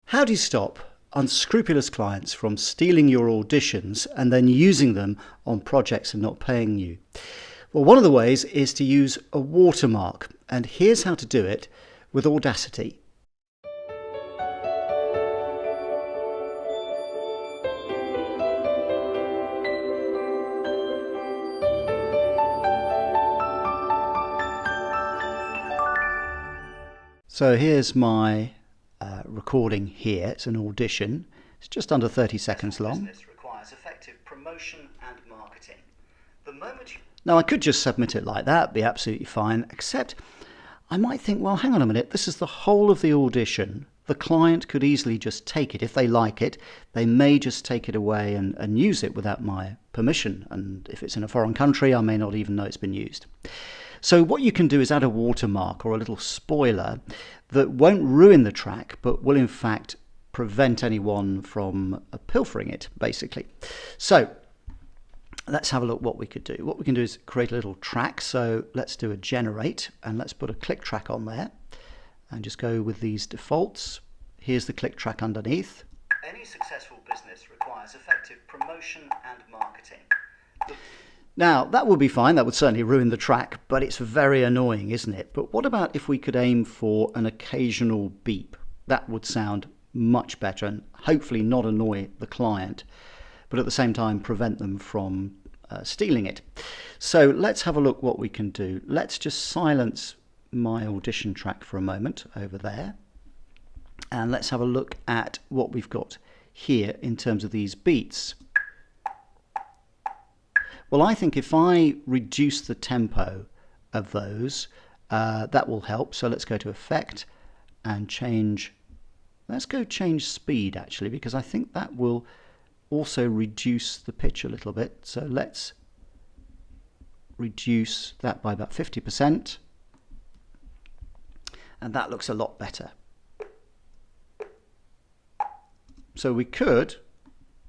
How do you stop unscrupulous clients from stealing your auditions and then using them on projects and not paying you? Well, one of the ways is to use a watermark, and here's how to do it with Audacity. So here's my recording here. It's an audition. It's just under 30 seconds long. Business requires effective promotion and marketing. The moment you... Now, I could just submit it like that, be absolutely fine, except I might think, well, hang on a minute, this is the whole of the audition. The client could easily just take it. If they like it, they may just take it away and use it without my permission. And if it's in a foreign country, I may not even know it's been used. So what you can do is add a watermark or a little spoiler that won't ruin the track, but will in fact prevent anyone from pilfering it, basically. So let's have a look what we could do. What we can do is create a little track. So let's do a generate, and let's put a click track on there and just go with these defaults. Here's the click track underneath. Any successful business requires effective promotion and marketing. Now, that would be fine. That would certainly ruin the track, but it's very annoying, isn't it? But what about if we could aim for an occasional beep? That would sound much better and hopefully not annoy the client, but at the same time prevent them from stealing it. So let's have a look what we can do. Let's just silence my audition track for a moment over there. And let's have a look at what we've got here in terms of these beats. Well, I think if I reduce the tempo of those, that will help. So let's go to Effect and change. Let's go change speed, actually, because I think that will also reduce the pitch a little bit. So let's reduce that by about 50%. And that looks a lot better. So we could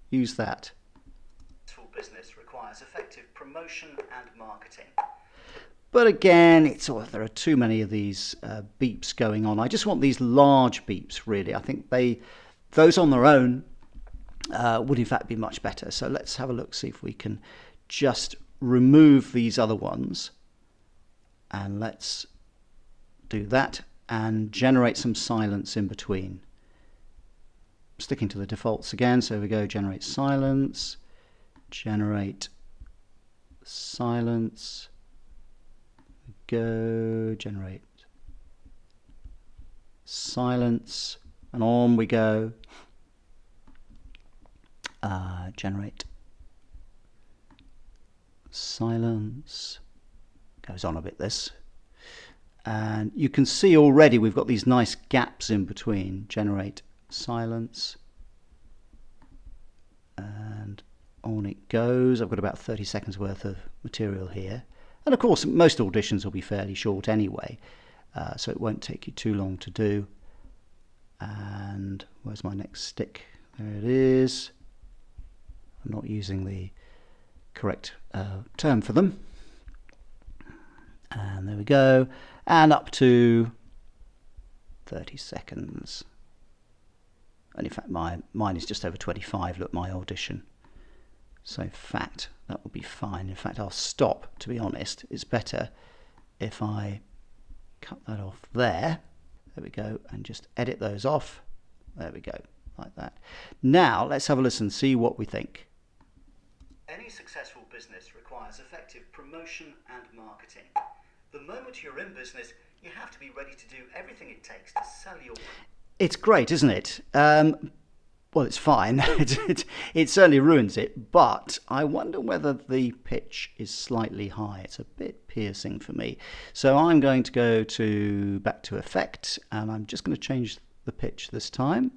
use that. Business requires effective promotion and marketing. But again, there are too many of these beeps going on. I just want these large beeps, really. I think those on their own would in fact be much better. So let's have a look, see if we can just remove these other ones. And let's do that and generate some silence in between. Sticking to the defaults again, so we go generate silence. Generate silence, go generate silence, and on we go. Generate silence, goes on a bit this, and you can see already we've got these nice gaps in between. Generate silence, and on it goes. I've got about 30 seconds worth of material here. And of course, most auditions will be fairly short anyway, so it won't take you too long to do. And where's my next stick? There it is. I'm not using the correct term for them. And there we go. And up to 30 seconds. And in fact, mine is just over 25. Look, my audition. So in fact, that will be fine. In fact, I'll stop, to be honest. It's better if I cut that off there. There we go. And just edit those off. There we go. Like that. Now, let's have a listen, see what we think. Any successful business requires effective promotion and marketing. The moment you're in business, you have to be ready to do everything it takes to sell your... It's great, isn't it? Well, it's fine. It certainly ruins it, but I wonder whether the pitch is slightly high. It's a bit piercing for me. So I'm going to go back to Effect, and I'm just going to change the pitch this time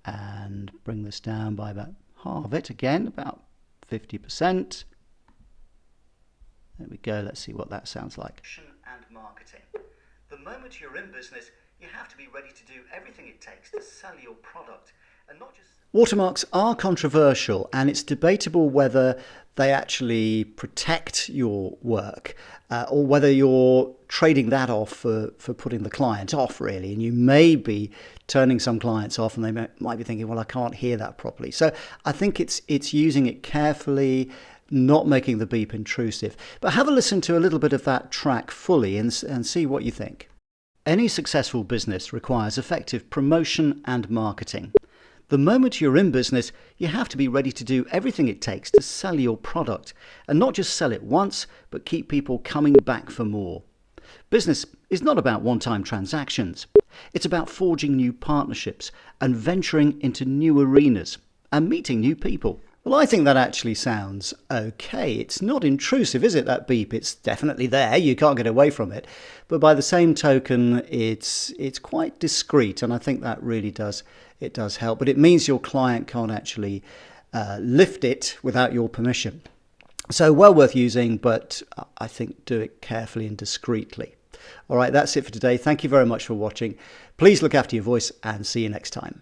and bring this down by about half it again, about 50%. There we go. Let's see what that sounds like. And marketing. The moment you're in business, you have to be ready to do everything it takes to sell your product. and not just... Watermarks are controversial, and it's debatable whether they actually protect your work or whether you're trading that off for putting the client off, really. And you may be turning some clients off, and they might be thinking, well, I can't hear that properly. So I think it's using it carefully, not making the beep intrusive. But have a listen to a little bit of that track fully and see what you think. Any successful business requires effective promotion and marketing. The moment you're in business, you have to be ready to do everything it takes to sell your product, and not just sell it once, but keep people coming back for more. Business is not about one-time transactions. It's about forging new partnerships and venturing into new arenas and meeting new people. Well, I think that actually sounds okay. It's not intrusive, is it, that beep? It's definitely there. You can't get away from it. But by the same token, it's quite discreet, and I think that really does help. But it means your client can't actually lift it without your permission. So well worth using, but I think do it carefully and discreetly. All right, that's it for today. Thank you very much for watching. Please look after your voice and see you next time.